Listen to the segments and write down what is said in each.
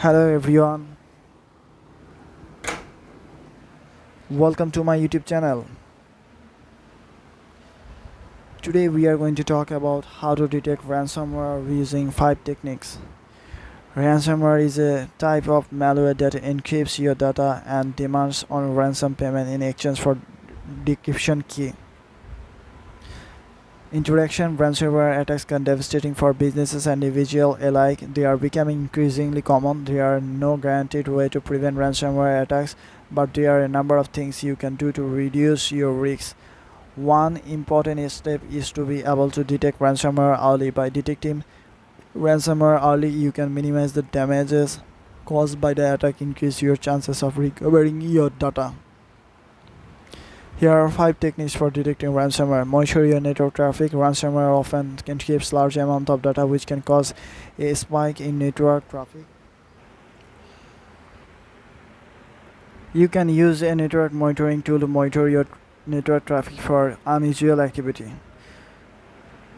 Hello everyone, welcome to my YouTube channel. Today we are going to talk about how to detect ransomware using 5 techniques. Ransomware is a type of malware that encrypts your data and demands on ransom payment in exchange for decryption key. Introduction: ransomware attacks can be devastating for businesses and individuals alike. They are becoming increasingly common. There are no guaranteed way to prevent ransomware attacks, but there are a number of things you can do to reduce your risks. One important step is to be able to detect ransomware early. By detecting ransomware early, you can minimize the damages caused by the attack, increase your chances of recovering your data. Here are 5 techniques for detecting ransomware. Monitor your network traffic. Ransomware often encrypts large amounts of data, which can cause a spike in network traffic. You can use a network monitoring tool to monitor your network traffic for unusual activity.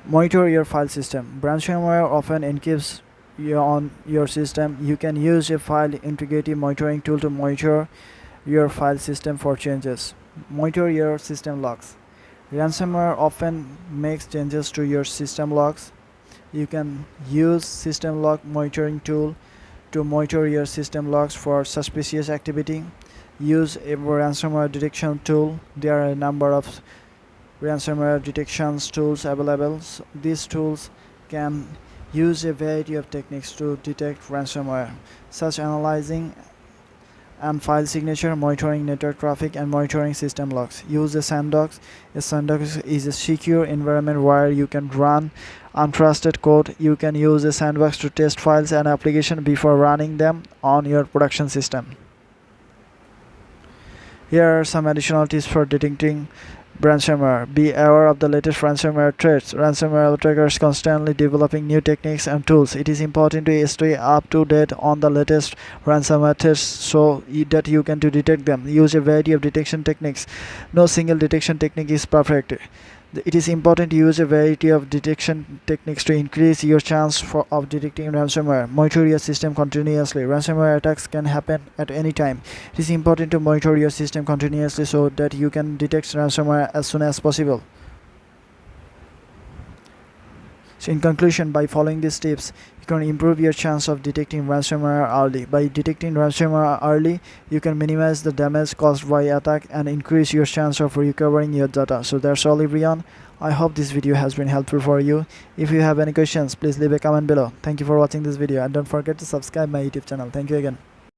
Monitor your file system. Ransomware often encrypts on your system. You can use a file integrity monitoring tool to monitor your file system for changes. Monitor your system logs. Ransomware often makes changes to your system logs. You can use system log monitoring tool to monitor your system logs for suspicious activity. Use a ransomware detection tool. There are a number of ransomware detection tools available. These tools can use a variety of techniques to detect ransomware, such analyzing and file signature, monitoring network traffic, and monitoring system logs. Use a sandbox. A sandbox is a secure environment where you can run untrusted code. You can use a sandbox to test files and applications before running them on your production system. Here are some additional tips for detecting ransomware. Be aware of the latest ransomware threats. Ransomware attackers constantly developing new techniques and tools. It is important to stay up to date on the latest ransomware threats so that you can detect them. Use a variety of detection techniques. No single detection technique is perfect. It is important to use a variety of detection techniques to increase your chance of detecting ransomware. Monitor your system continuously. Ransomware attacks can happen at any time. It is important to monitor your system continuously so that you can detect ransomware as soon as possible. So in conclusion, by following these tips, you can improve your chance of detecting ransomware early. By detecting ransomware early, you can minimize the damage caused by attack and increase your chance of recovering your data. So that's all everyone. I hope this video has been helpful for you. If you have any questions, please leave a comment below. Thank you for watching this video and don't forget to subscribe my YouTube channel. Thank you again.